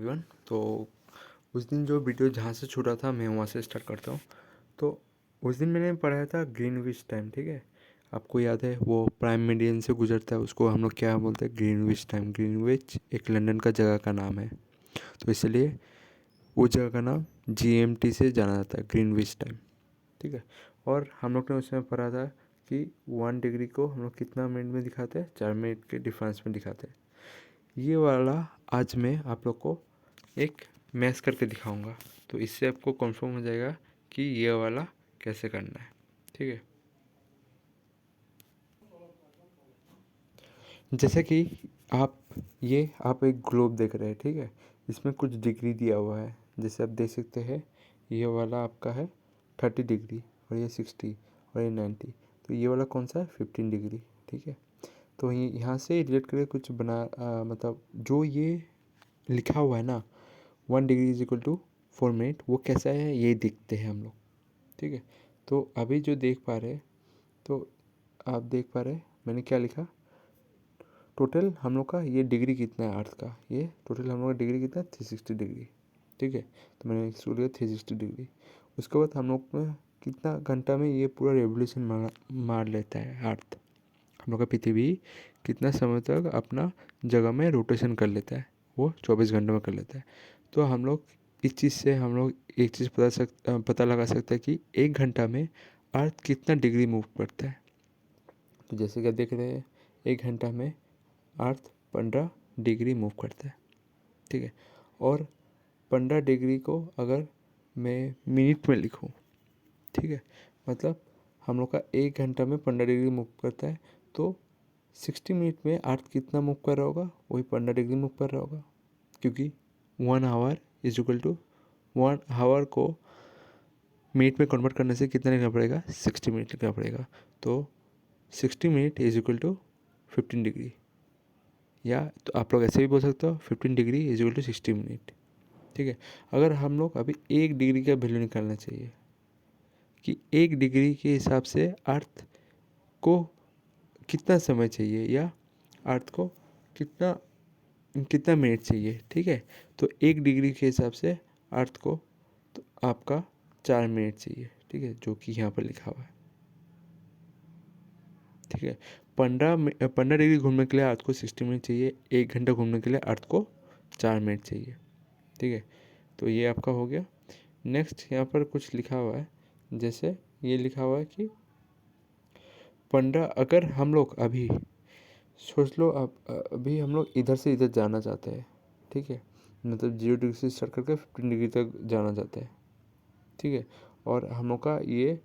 Everyone. तो उस दिन जो वीडियो जहाँ से छूटा था मैं वहाँ से स्टार्ट करता हूँ। तो उस दिन मैंने पढ़ाया था ग्रीनविच टाइम, ठीक है। आपको याद है वो प्राइम मेरिडियन से गुजरता है, उसको हम लोग क्या बोलते हैं, ग्रीनविच टाइम। ग्रीनविच एक लंदन का जगह का नाम है, तो इसलिए वो जगह का नाम जीएमटी से जाना जाता है, ग्रीनविच टाइम, ठीक है। और हम लोग ने उसमें पढ़ा था कि 1 डिग्री को हम लोग कितना मिनट में दिखाते हैं, 4 मिनट के डिफरेंस में दिखाते हैं। ये वाला आज मैं आप लोग को एक मैच करके दिखाऊंगा, तो इससे आपको कंफर्म हो जाएगा कि ये वाला कैसे करना है, ठीक है। जैसे कि आप एक ग्लोब देख रहे हैं, ठीक है। इसमें कुछ डिग्री दिया हुआ है, जैसे आप देख सकते हैं ये वाला आपका है 30 डिग्री, और ये 60, और ये 90। तो ये वाला कौन सा है, 15 डिग्री, ठीक है। तो यहाँ से रिलेट करके कुछ मतलब जो ये लिखा हुआ है ना, 1 degree is equal to 4 minute, वो कैसा है ये देखते हैं हम लोग, ठीक है। तो अभी जो देख पा रहे हैं, तो आप देख पा रहे हैं मैंने क्या लिखा, टोटल हम लोग का ये डिग्री कितना है अर्थ का, ये टोटल हम लोग का डिग्री कितना है, 360 डिग्री, ठीक है। तो मैंने इसको लिया 360 डिग्री। उसके बाद हम लोग में कितना घंटा में ये पूरा रेवोल्यूशन मार लेता है अर्थ, हम लोग का पृथ्वी कितना समय तक अपना जगह में रोटेशन कर लेता है, वो 24 घंटों में कर लेता है। तो हम लोग इस चीज़ से हम लोग एक चीज़ पता लगा सकते हैं कि 1 घंटा में अर्थ कितना डिग्री मूव करता है। तो जैसे कि आप देख रहे हैं 1 घंटा में अर्थ 15 डिग्री मूव करता है, ठीक है। और 15 डिग्री को अगर मैं मिनट में लिखूँ, ठीक है, मतलब हम लोग का 1 घंटा में 15 डिग्री मूव करता है, तो 60 मिनट में अर्थ कितना मूव कर रहा होगा, वही 15 डिग्री मूव कर रहा होगा, क्योंकि 1 hour is equal to 1 hour को मिनट में कन्वर्ट करने से कितना लिखना पड़ेगा, 60 मिनट लिखना पड़ेगा। तो 60 minute is equal to 15 degree, या तो आप लोग ऐसे भी बोल सकते हो 15 degree is equal to 60 minute, ठीक है। अगर हम लोग अभी 1 डिग्री का वैल्यू निकालना चाहिए कि 1 डिग्री के हिसाब से अर्थ को कितना समय चाहिए, या अर्थ को कितना कितना मिनट चाहिए, ठीक है। तो 1 डिग्री के हिसाब से अर्थ को तो आपका 4 मिनट चाहिए, ठीक है, जो कि यहाँ पर लिखा हुआ है, ठीक है। 15 डिग्री घूमने के लिए अर्थ को 60 मिनट चाहिए, 1 घंटा घूमने के लिए अर्थ को 4 मिनट चाहिए, ठीक है। तो ये आपका हो गया। नेक्स्ट यहाँ पर कुछ लिखा हुआ है, जैसे ये लिखा हुआ है कि 15, अगर हम लोग अभी सोच लो, अब अभी हम लोग इधर से इधर जाना चाहते हैं, ठीक है, मतलब 0 डिग्री से स्टार्ट करके 15 डिग्री तक जाना चाहते हैं, ठीक है। और हम लोग का ये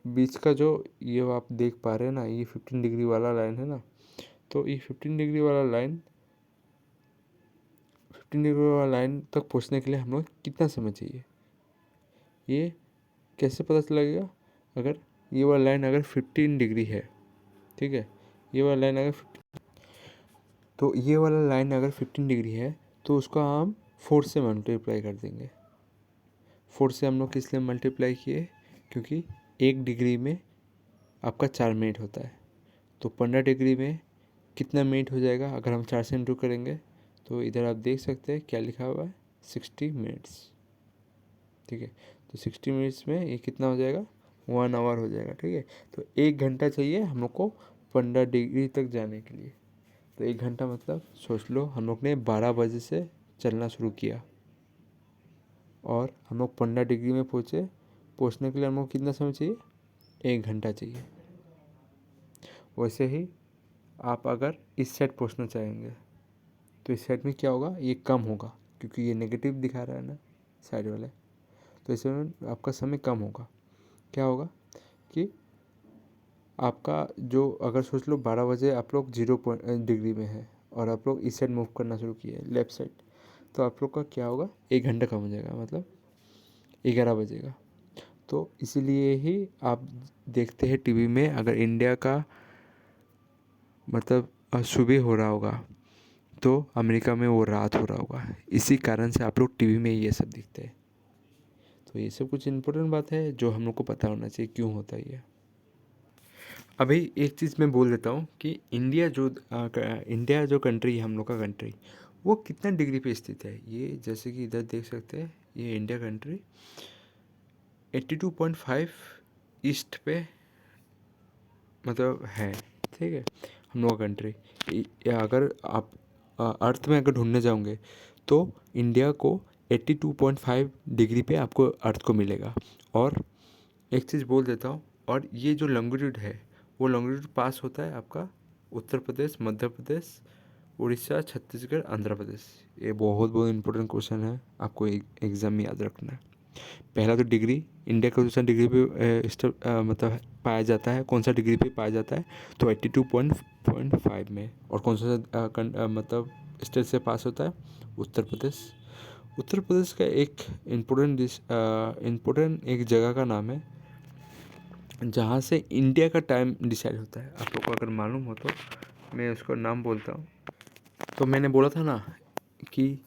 बीच का जो ये आप देख पा रहे हैं ना, ये 15 डिग्री वाला लाइन है ना, तो ये 15 डिग्री वाला लाइन 15 डिग्री वाला लाइन तक पहुंचने के लिए हम लोग कितना समय चाहिए, ये कैसे पता चलेगा। अगर ये वाला लाइन अगर 15 डिग्री है, ठीक है, ये वाला लाइन अगर तो ये वाला लाइन अगर 15 डिग्री है, तो उसका हम 4 से मल्टीप्लाई कर देंगे। 4 से हम लोग किस लिए मल्टीप्लाई किए, क्योंकि 1 डिग्री में आपका 4 मिनट होता है, तो 15 डिग्री में कितना मिनट हो जाएगा अगर हम 4 से इंटू करेंगे। तो इधर आप देख सकते हैं क्या लिखा हुआ है, 60 मिनट्स, ठीक है। तो 60 मिनट्स में ये कितना हो जाएगा, 1 आवर हो जाएगा, ठीक है। तो 1 घंटा चाहिए हम लोग को 15 डिग्री तक जाने के लिए। तो 1 घंटा मतलब सोच लो हम लोग ने 12 बजे से चलना शुरू किया, और हम लोग 15 डिग्री में पहुँचने के लिए हम लोग कितना समय चाहिए, 1 घंटा चाहिए। वैसे ही आप अगर इस साइड पहुँचना चाहेंगे, तो इस साइड में क्या होगा, ये कम होगा, क्योंकि ये नेगेटिव दिखा रहा है ना साइड वाले, तो इसमें आपका समय कम होगा। क्या होगा कि आपका जो, अगर सोच लो 12 बजे आप लोग 0 डिग्री में है, और आप लोग इस साइड मूव करना शुरू किए लेफ़्ट साइड, तो आप लोग का क्या होगा, 1 घंटा कम हो जाएगा, मतलब 11 बजेगा। तो इसीलिए ही आप देखते हैं टीवी में, अगर इंडिया का मतलब सुबह हो रहा होगा, तो अमेरिका में वो रात हो रहा होगा, इसी कारण से आप लोग टीवी में ये सब दिखते हैं। तो ये सब कुछ इम्पोर्टेंट बात है जो हम लोग को पता होना चाहिए क्यों होता है ये। अभी एक चीज़ मैं बोल देता हूँ कि इंडिया जो कंट्री है, हम लोग का कंट्री, वो कितना डिग्री पे स्थित है। ये जैसे कि इधर देख सकते हैं, ये इंडिया कंट्री 82.5 ईस्ट पे मतलब है, ठीक है, हम लोग का कंट्री। या अगर आप अर्थ में अगर ढूंढने जाओगे तो इंडिया को 82.5 डिग्री पे आपको अर्थ को मिलेगा। और एक चीज़ बोल देता हूँ, और ये जो लॉन्गिट्यूड है वो लॉन्गिट्यूड पास होता है आपका उत्तर प्रदेश, मध्य प्रदेश, उड़ीसा, छत्तीसगढ़, आंध्र प्रदेश। ये बहुत बहुत इंपॉर्टेंट क्वेश्चन है, आपको एग्जाम में याद रखना है। पहला तो डिग्री, इंडिया का दूसरा डिग्री पे मतलब पाया जाता है, कौन सा डिग्री पे पाया जाता है, तो 82.5 में। और कौन सा मतलब स्टेट से पास होता है, उत्तर प्रदेश। उत्तर प्रदेश का एक इम्पोर्टेंट एक जगह का नाम है जहाँ से इंडिया का टाइम डिसाइड होता है। आप लोग को अगर मालूम हो तो मैं उसका नाम बोलता हूँ। तो मैंने बोला था ना कि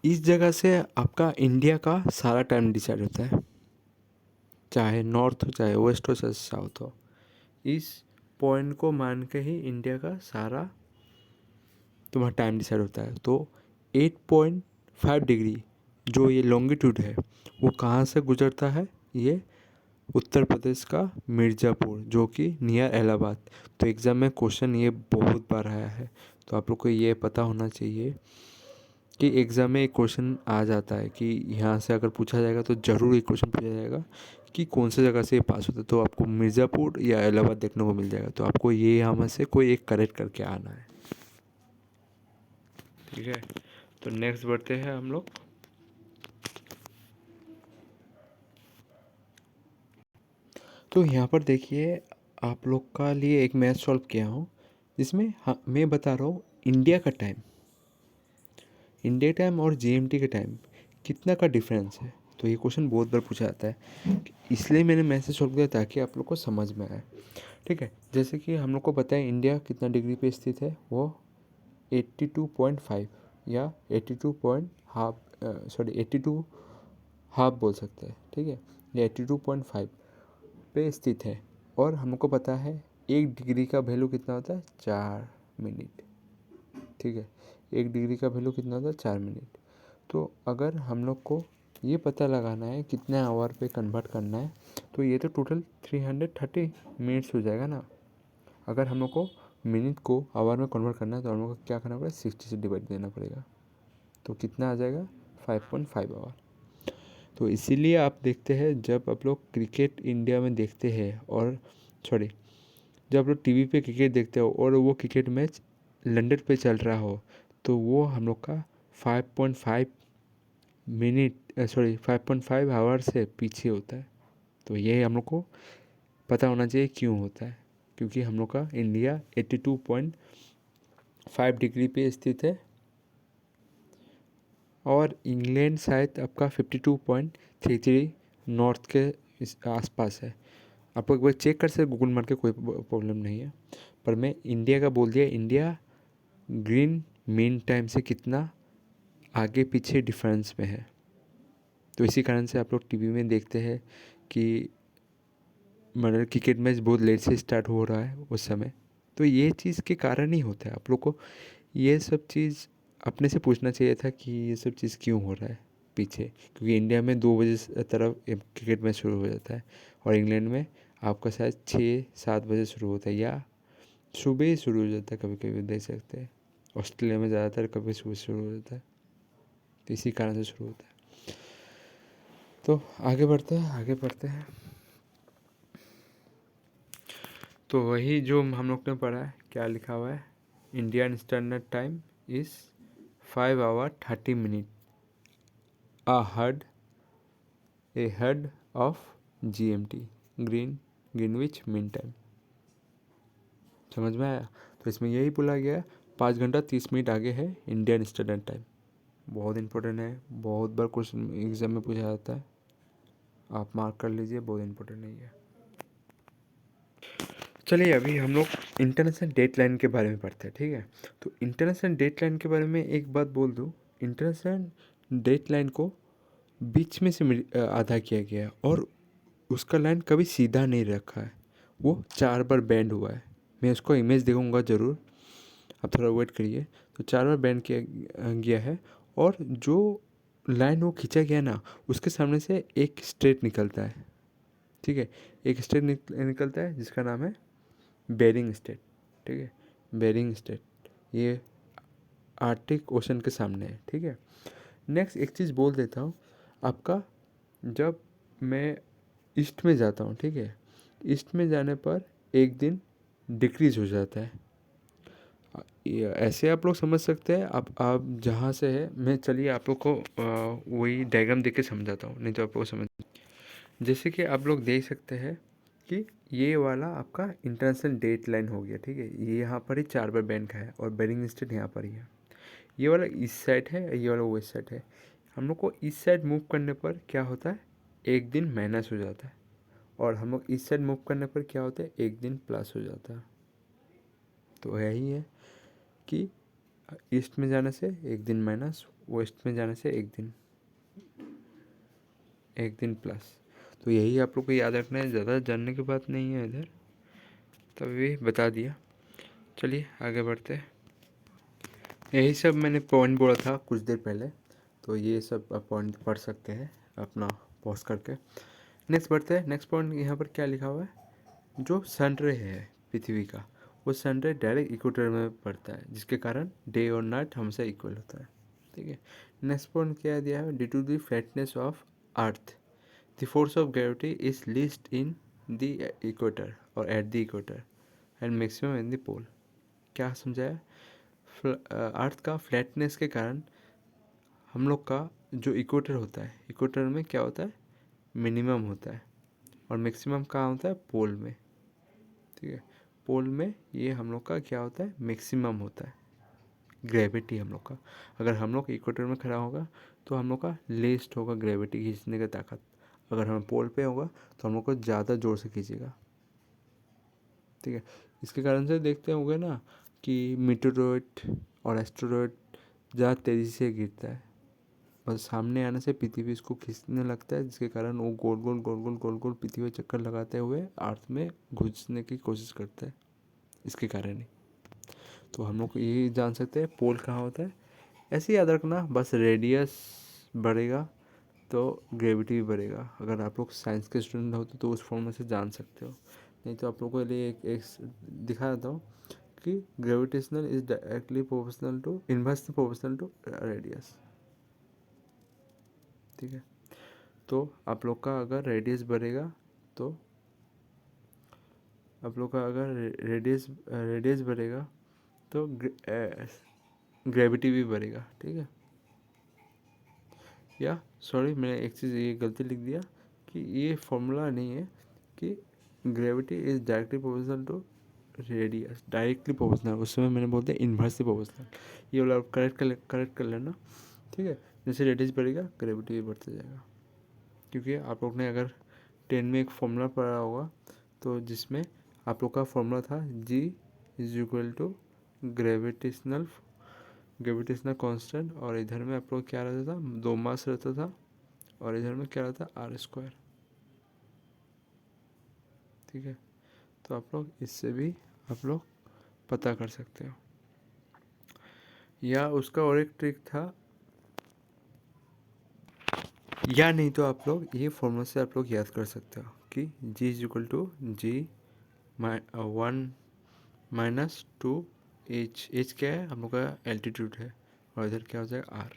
इस जगह से आपका इंडिया का सारा टाइम डिसाइड होता है, चाहे नॉर्थ हो, चाहे वेस्ट हो, चाहे साउथ हो। इस पॉइंट को मान के ही इंडिया का सारा तुम्हारा टाइम डिसाइड होता है। तो 8.5 डिग्री जो ये लॉन्गिट्यूड है वो कहाँ से गुजरता है, ये उत्तर प्रदेश का मिर्ज़ापुर, जो कि नियर इलाहाबाद। तो एग्ज़ाम में क्वेश्चन ये बहुत बार आया है, तो आप लोग को ये पता होना चाहिए कि एग्ज़ाम में एक क्वेश्चन आ जाता है कि यहाँ से अगर पूछा जाएगा तो ज़रूर एक क्वेश्चन पूछा जाएगा कि कौन सी जगह से ये पास होता है, तो आपको मिर्ज़ापुर या इलाहाबाद देखने को मिल जाएगा। तो आपको ये यहाँ में से कोई एक करेक्ट करके आना है, ठीक है। तो नेक्स्ट बढ़ते हैं हम लोग। तो यहाँ पर देखिए, आप लोग का लिए एक मैथ सॉल्व किया हूँ जिसमें हाँ मैं बता रहा हूँ इंडिया का टाइम, इंडिया टाइम और जीएमटी के टाइम कितना का डिफरेंस है। तो ये क्वेश्चन बहुत बार पूछा जाता है, इसलिए मैंने मैसेज सॉल्व किया ताकि आप लोग को समझ में आए, ठीक है। जैसे कि हम लोग को पता है इंडिया कितना डिग्री पे स्थित है, वो 82.5 या 82 पॉइंट हाफ, सॉरी 82 हाफ बोल सकते हैं, ठीक है। ये 82.5 पे स्थित है। और हमको पता है 1 डिग्री का वैल्यू कितना होता है, 4 मिनट, ठीक है। 1 डिग्री का वैल्यू कितना होता है, 4 मिनट। तो अगर हम लोग को ये पता लगाना है कितने आवर पे कन्वर्ट करना है, तो ये तो टोटल 330 मिनट्स हो जाएगा ना। अगर हम लोग को मिनट को आवर में कन्वर्ट करना है तो हम लोग को क्या करना पड़ेगा, 60 से डिवाइड देना पड़ेगा। तो कितना आ जाएगा, 5.5 आवर। तो इसीलिए आप देखते हैं जब आप लोग क्रिकेट इंडिया में देखते हैं, और सॉरी जब आप लोग टीवी पे क्रिकेट देखते हो और वो क्रिकेट मैच लंदन पे चल रहा हो, तो वो हम लोग का 5.5 मिनट, सॉरी 5.5 आवर से पीछे होता है। तो ये हम लोग को पता होना चाहिए क्यों होता है, क्योंकि हम लोग का इंडिया 82.5 डिग्री पे स्थित है और इंग्लैंड शायद आपका 52.33 नॉर्थ के इस आसपास है। आप लोग एक बार चेक कर सकते, गूगल मार के, कोई प्रॉब्लम नहीं है। पर मैं इंडिया का बोल दिया, इंडिया ग्रीन मीन टाइम से कितना आगे पीछे डिफरेंस में है। तो इसी कारण से आप लोग टीवी में देखते हैं कि मतलब क्रिकेट मैच बहुत लेट से स्टार्ट हो रहा है उस समय। तो ये चीज़ के कारण ही होता है। आप लोग को ये सब चीज़ अपने से पूछना चाहिए था कि ये सब चीज़ क्यों हो रहा है पीछे, क्योंकि इंडिया में 2 बजे तरफ क्रिकेट मैच शुरू हो जाता है और इंग्लैंड में आपका शायद 6-7 बजे शुरू होता है, या सुबह ही शुरू हो जाता है, कभी कभी देख सकते हैं। ऑस्ट्रेलिया में ज़्यादातर कभी सुबह शुरू हो जाता है, तो इसी कारण से शुरू होता है। तो आगे बढ़ते हैं, आगे बढ़ते हैं। तो वही जो हम लोग ने पढ़ा है, क्या लिखा हुआ है, Indian standard time is 5 hour 30 minute ahead of GMT, Greenwich mean time. समझ में आया। तो इसमें यही बोला गया है 5 घंटा 30 मिनट आगे है इंडियन स्टैंडर्ड टाइम। बहुत इंपॉर्टेंट है, बहुत बार क्वेश्चन एग्जाम में पूछा जाता है, आप मार्क कर लीजिए, बहुत इंपॉर्टेंट नहीं है। चलिए अभी हम लोग इंटरनेशनल डेडलाइन के बारे में पढ़ते हैं, ठीक है। तो इंटरनेशनल डेडलाइन के बारे में एक बात बोल दूँ, इंटरनेशनल डेडलाइन को बीच में से आधा किया गया है और उसका लाइन कभी सीधा नहीं रखा है, वो 4 बार बेंड हुआ है। मैं उसको इमेज देखूंगा ज़रूर, आप थोड़ा वेट करिए। तो 4 बार बेंड किया गया है और जो लाइन वो खींचा गया ना, उसके सामने से एक स्ट्रेट निकलता है, ठीक है। एक स्ट्रेट निकलता है जिसका नाम है बेरिंग स्ट्रेट, ठीक है। बेरिंग स्ट्रेट ये आर्टिक ओशन के सामने है, ठीक है। नेक्स्ट एक चीज़ बोल देता हूँ आपका, जब मैं ईस्ट में जाता हूँ, ठीक है, ईस्ट में जाने पर एक दिन डिक्रीज हो जाता है। ऐसे आप लोग समझ सकते हैं। आप जहाँ से है, मैं चलिए आप लोग को वही डायग्राम देख के समझाता हूँ, नहीं तो आप लोग समझ। जैसे कि आप लोग देख सकते हैं कि ये वाला आपका इंटरनेशनल डेट लाइन हो गया, ठीक है। ये यहाँ पर ही 4 बार बेंड का है और बेरिंग स्ट्रेट यहाँ पर ही है। ये वाला ईस्ट साइड है, ये वाला वेस्ट साइड है। हम लोग को ईस्ट साइड मूव करने पर क्या होता है, एक दिन माइनस हो जाता है, और हम लोग ईस्ट साइड मूव करने पर क्या होता है, एक दिन प्लस हो जाता है। तो यही है कि ईस्ट में जाने से एक दिन माइनस, वेस्ट में जाने से एक दिन प्लस। तो यही आप लोग को याद रखना है, ज़्यादा जानने की बात नहीं है इधर, तभी बता दिया। चलिए आगे बढ़ते हैं। यही सब मैंने पॉइंट बोला था कुछ देर पहले, तो ये सब आप पॉइंट पढ़ सकते हैं अपना पॉज करके। नेक्स्ट बढ़ते हैं। नेक्स्ट पॉइंट यहाँ पर क्या लिखा हुआ है, जो सन रे है पृथ्वी का, वो सन रे डायरेक्ट इक्वेटर में पड़ता है, जिसके कारण डे और नाइट हमेशा इक्वल होता है, ठीक है। नेक्स्ट पॉइंट क्या दिया है, due to the flatness of earth the force of gravity is least in the equator और at the equator and maximum in the pole. क्या समझाया, अर्थ का फ्लैटनेस के कारण हम लोग का जो इक्वेटर होता है, इक्वेटर में क्या होता है, मिनिमम होता है, और मैक्सिमम कहाँ होता है, पोल में, ठीक है। पोल में ये हम लोग का क्या होता है, मैक्सिमम होता है ग्रेविटी हम लोग का। अगर हम लोग इक्वेटर में खड़ा होगा तो हम लोग का लेस्ट होगा ग्रेविटी खींचने का ताकत। अगर हम पोल पे होगा तो हम लोग को ज़्यादा ज़ोर से खींचेगा, ठीक है। इसके कारण से देखते होंगे ना कि मीटेरोइड और एस्टेरॉइड ज़्यादा तेज़ी से गिरता है, और सामने आने से पृथ्वी इसको खींचने लगता है, जिसके कारण वो गोल गोल गोल गोल गोल गोल पृथ्वी में चक्कर लगाते हुए अर्थ में घुसने की कोशिश करता है, इसके कारण ही। तो हम लोग ये जान सकते हैं पोल कहाँ होता है। ऐसे ही याद रखना, बस रेडियस बढ़ेगा तो ग्रेविटी भी बढ़ेगा। अगर आप लोग साइंस के स्टूडेंट होते तो उस फॉर्म में से जान सकते हो, नहीं तो आप लोगों के लिए एक दिखा देता हूँ कि gravitational is directly proportional to, inversely proportional to radius, ठीक है। तो आप लोग का अगर रेडियस बढ़ेगा तो आप लोग का अगर रेडियस बढ़ेगा तो ग्रेविटी भी बढ़ेगा, ठीक है। या सॉरी, मैंने एक चीज़ ये गलती लिख दिया कि ये फॉर्मूला नहीं है कि gravity is directly proportional to radius, directly proportional, उस समय मैंने बोल दिया इन्वर्सली प्रोपोर्शनल। ये वाला करेक्ट कर लेना, ठीक है। जैसे रेडियस बढ़ेगा ग्रेविटी भी बढ़ता जाएगा, क्योंकि आप लोग ने अगर 10 में एक फॉर्मूला पढ़ा होगा तो जिसमें आप लोग का फॉर्मूला था G is equal to gravitational constant, और इधर में आप लोग क्या रहता था, 2 मास रहता था, और इधर में क्या रहता आर स्क्वायर, ठीक है। तो आप लोग इससे भी आप लोग पता कर सकते हो। या उसका और एक ट्रिक था, या नहीं तो आप लोग ये फॉर्मूला से आप लोग याद कर सकते हो कि G is equal to G 1 - 2 H क्या है, हम लोग का एल्टीट्यूड है, और इधर क्या हो जाएगा आर।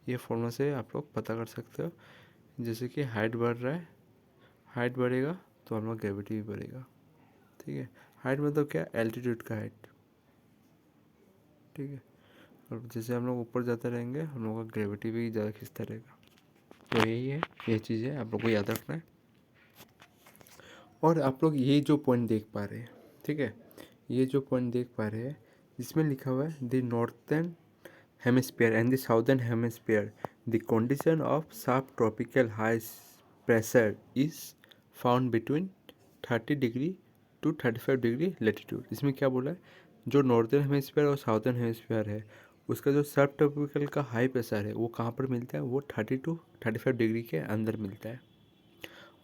ये फॉर्मूला से आप लोग पता कर सकते हो। जैसे कि हाइट बढ़ रहा है, हाइट बढ़ेगा तो हम लोग ग्रेविटी भी बढ़ेगा, ठीक है। हाइट मतलब क्या, एल्टीट्यूड का हाइट, ठीक है। और जैसे हम लोग ऊपर जाते रहेंगे हम लोग का ग्रेविटी भी ज़्यादा खींचता रहेगा। तो यही है, ये चीज़ है आप लोग को याद रखना है। और आप लोग ये जो पॉइंट देख पा रहे हैं, ठीक है, ये जो पॉइंट देख पा रहे हैं, जिसमें लिखा हुआ है the northern hemisphere and the southern hemisphere the condition of sub tropical high pressure is found between 30 degree to 35 degree latitude. इसमें क्या बोला है, जो नॉर्दर्न हेमिस्फीयर और साउदर्न हेमिस्फीयर है उसका जो सब ट्रॉपिकल का हाई प्रेशर है वो कहाँ पर मिलता है, वो 30 टू 35 डिग्री के अंदर मिलता है।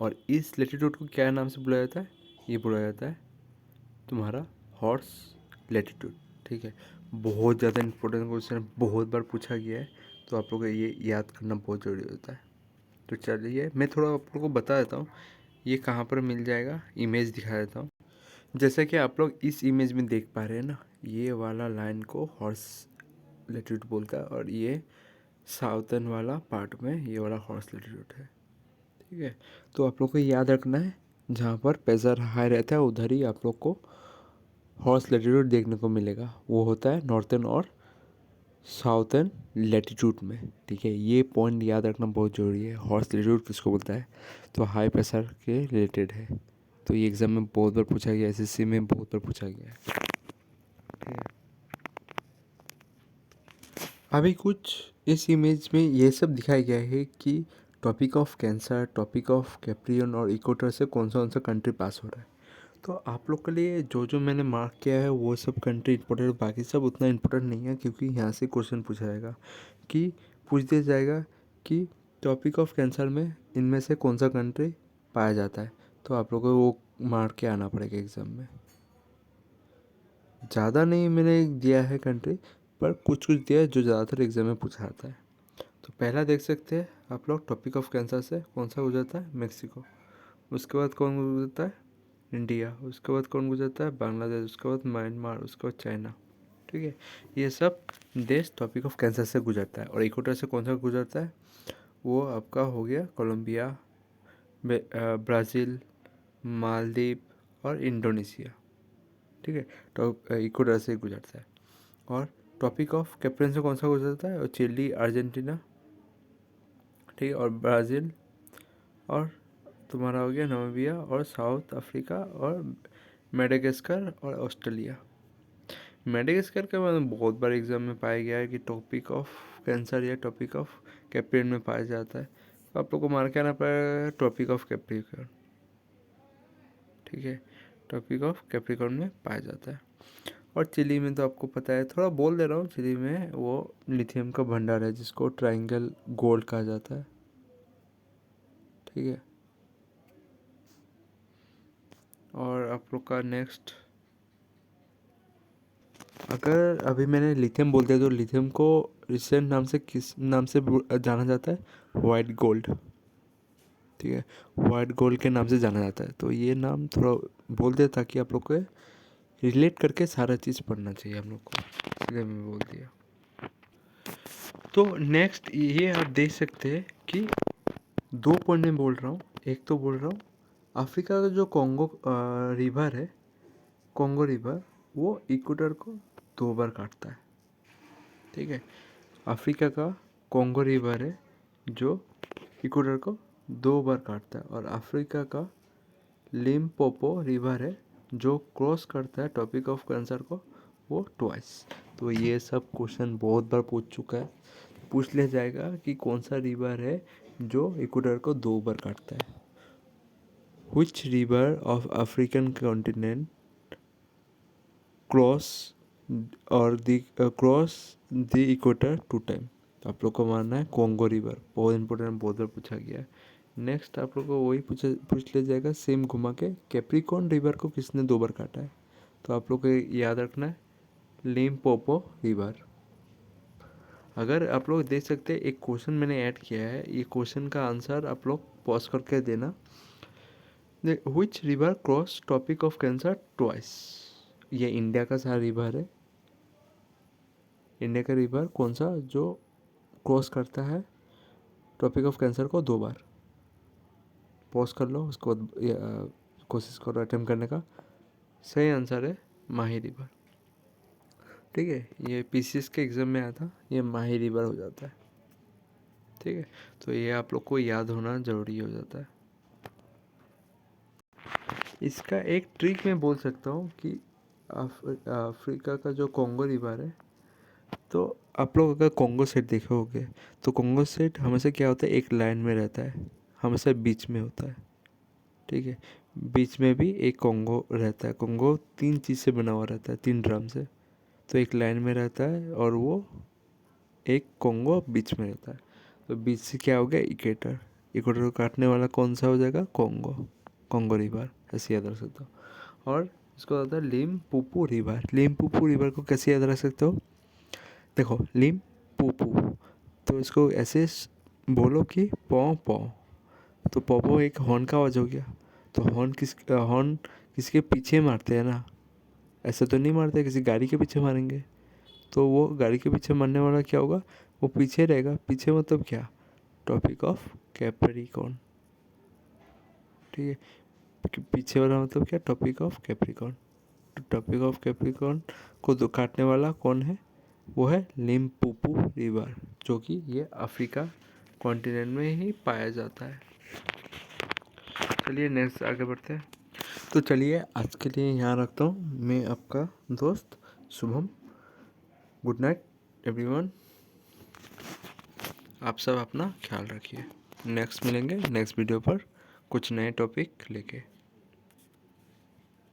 और इस लेटीट्यूड को क्या नाम से बुलाया जाता है, ये बुलाया जाता है तुम्हारा हॉर्स लेटीट्यूड, ठीक है। बहुत ज़्यादा इंपॉर्टेंट क्वेश्चन, बहुत बार पूछा गया है, तो आप लोगों को ये याद करना बहुत ज़रूरी होता है। तो चलिए मैं थोड़ा आप लोगों को बता देता हूँ ये कहाँ पर मिल जाएगा, इमेज दिखा देता हूँ। जैसे कि आप लोग इस इमेज में देख पा रहे हैं ना, ये वाला लाइन को हॉर्स लैटिट्यूड बोलता है, और ये साउथर्न वाला पार्ट में ये वाला हॉर्स लैटिट्यूड है। ठीक है, तो आप लोग को याद रखना है जहाँ पर प्रेशर हाई रहता है उधर ही आप लोग को हॉर्स लैटिट्यूड देखने को मिलेगा, वो होता है नॉर्थर्न और साउथर्न लैटिट्यूड में। ठीक है, ये पॉइंट याद रखना बहुत ज़रूरी है। हॉर्स लैटिट्यूड किसको बोलता है, तो हाई प्रेशर के रिलेटेड है। तो ये एग्ज़ाम में बहुत बार पूछा गया, एसएससी में बहुत बार पूछा गया है। ठीक है, अभी कुछ इस इमेज में ये सब दिखाया गया है कि tropic of cancer, tropic of Capricorn और इक्वेटर से कौन सा कंट्री पास हो रहा है। तो आप लोग के लिए जो जो मैंने मार्क किया है वो सब कंट्री इंपॉर्टेंट, बाकी सब उतना इंपॉर्टेंट नहीं है, क्योंकि यहाँ से क्वेश्चन पूछा जाएगा कि पूछ दिया जाएगा कि टॉपिक ऑफ कैंसर में इनमें से कौन सा कंट्री पाया जाता है। तो आप लोगों को वो मार्क के आना पड़ेगा एग्ज़ाम में। ज़्यादा नहीं मैंने दिया है कंट्री, पर कुछ कुछ दिया है जो ज़्यादातर एग्ज़ाम में पूछा जाता है। तो पहला देख सकते हैं आप लोग, टॉपिक ऑफ कैंसर से कौन सा गुजरता है, मेक्सिको। उसके बाद कौन गुजरता है, इंडिया। उसके बाद कौन गुजरता है, बांग्लादेश। उसके बाद म्यांमार। उसके बाद चाइना। ठीक है, ये सब देश टॉपिक ऑफ कैंसर से गुजरता है। और इक्वेटर से कौन सा गुजरता है, वो आपका हो गया कोलंबिया, ब्राज़ील, मालदीव और इंडोनेशिया। ठीक है, तो इक्वेटर से गुजरता है। और टॉपिक ऑफ कैप्रियन से कौन सा गुजरता है, और चिली, अर्जेंटीना। ठीक है, और ब्राज़ील, और तुम्हारा हो गया नामीबिया और साउथ अफ्रीका और मेडागास्कर और ऑस्ट्रेलिया। मेडागास्कर का मतलब बहुत बार एग्जाम में पाया गया है कि टॉपिक ऑफ कैंसर या टॉपिक ऑफ कैप्रियन में पाया जाता है। तो आप लोग को मार के आना पड़ेगा टॉपिक ऑफ कैप्रिकॉर्न। ठीक है, टॉपिक ऑफ कैप्रिकॉर्न में पाया जाता है। और चिली में तो आपको पता है, थोड़ा बोल दे रहा हूँ, चिली में वो लिथियम का भंडार है जिसको ट्रायंगल गोल्ड कहा जाता है। ठीक है, और आप लोग का नेक्स्ट, अगर अभी मैंने लिथियम बोल दिया तो लिथियम को रिसेंट नाम से किस नाम से जाना जाता है, वाइट गोल्ड। ठीक है, वाइट गोल्ड के नाम से जाना जाता है। तो ये नाम थोड़ा बोल दिया ताकि आप लोग को रिलेट करके सारा चीज़ पढ़ना चाहिए हम लोग को, इसलिए मैं बोल दिया। तो नेक्स्ट ये आप देख सकते हैं कि 2 पॉइंट में बोल रहा हूँ। एक तो बोल रहा हूँ अफ्रीका का जो कॉन्गो रिवर है, कॉन्गो रिवर, वो इक्वेटर को 2 बार काटता है। ठीक है, अफ्रीका का कॉन्गो रिवर है जो इक्वेटर को 2 बार काटता है, और अफ्रीका का लिम्पोपो रिवर है जो क्रॉस करता है टॉपिक ऑफ कैंसर को, वो ट्वाइस। तो ये सब क्वेश्चन बहुत बार पूछ चुका है, पूछ लिया जाएगा कि कौन सा रिवर है जो इक्वेटर को 2 बार काटता है। Which river of African continent cross और क्रॉस द इक्वेटर 2 टाइम। आप लोग को मानना है कॉन्गो रिवर, बहुत इंपॉर्टेंट, बहुत बार पूछा गया है। नेक्स्ट आप लोग को वही पूछ लिया जाएगा सेम घुमा के, कैप्रिकॉर्न रिवर को किसने 2 बार काटा है। तो आप लोग को याद रखना है लिम्पोपो रिवर। अगर आप लोग देख सकते हैं, एक क्वेश्चन मैंने ऐड किया है, ये क्वेश्चन का आंसर आप लोग पॉज करके देना। Which river cross topic of cancer twice. ये इंडिया का सारा रिवर है। इंडिया का रिवर कौन सा जो क्रॉस करता है टॉपिक ऑफ कैंसर को 2 बार। पॉज कर लो, उसको कोशिश करो अटेम्प्ट करने का। सही आंसर है माही रिवर। ठीक है, ये पीसीएस के एग्ज़ाम में आया था, ये माही रिवर हो जाता है। ठीक है, तो ये आप लोग को याद होना ज़रूरी हो जाता है। इसका एक ट्रिक मैं बोल सकता हूँ कि अफ्रीका का जो कॉन्गो रिवर है, तो आप लोग अगर कॉन्गो सेट देखे होगे तो कॉन्गो सेट हमेशा क्या होता है, एक लाइन में रहता है, हमेशा बीच में होता है। ठीक है, बीच में भी एक कॉन्गो रहता है। कॉन्गो 3 चीज़ से बना हुआ रहता है, 3 ड्रम से। तो एक लाइन में रहता है और वो एक कॉन्गो बीच में रहता है। तो बीच से क्या हो गया, इक्वेटर। इक्वेटर को काटने वाला कौन सा हो जाएगा, कॉन्गो, कॉन्गो रिवर, ऐसे याद रख सकते हो। और इसको होता है लिम्पोपो रिवर। लिम्पोपो रिवर को कैसे याद रख सकते हो? देखो लिम्पोपो, तो इसको ऐसे बोलो कि पौ पौ, तो पौ पौ एक हॉर्न का आवाज़ हो गया। तो हॉर्न किसके पीछे मारते हैं ना, ऐसे तो नहीं मारते, किसी गाड़ी के पीछे मारेंगे। तो वो गाड़ी के पीछे मारने वाला क्या होगा, वो पीछे रहेगा। पीछे मतलब क्या, टॉपिक ऑफ कैप्रिकॉर्न, ठीक है। पीछे वाला मतलब क्या, टॉपिक ऑफ कैप्रिकॉर्न। तो टॉपिक ऑफ कैप्रिकॉर्न को काटने वाला कौन है, वो है लिम्पोपो रिवर, जो कि ये अफ्रीका कॉन्टिनेंट में ही पाया जाता है। चलिए नेक्स्ट आगे बढ़ते हैं। तो चलिए आज के लिए यहाँ रखता हूँ। मैं आपका दोस्त शुभम। Good night everyone. आप सब अपना ख्याल रखिए। नेक्स्ट मिलेंगे नेक्स्ट वीडियो पर कुछ नए टॉपिक लेके।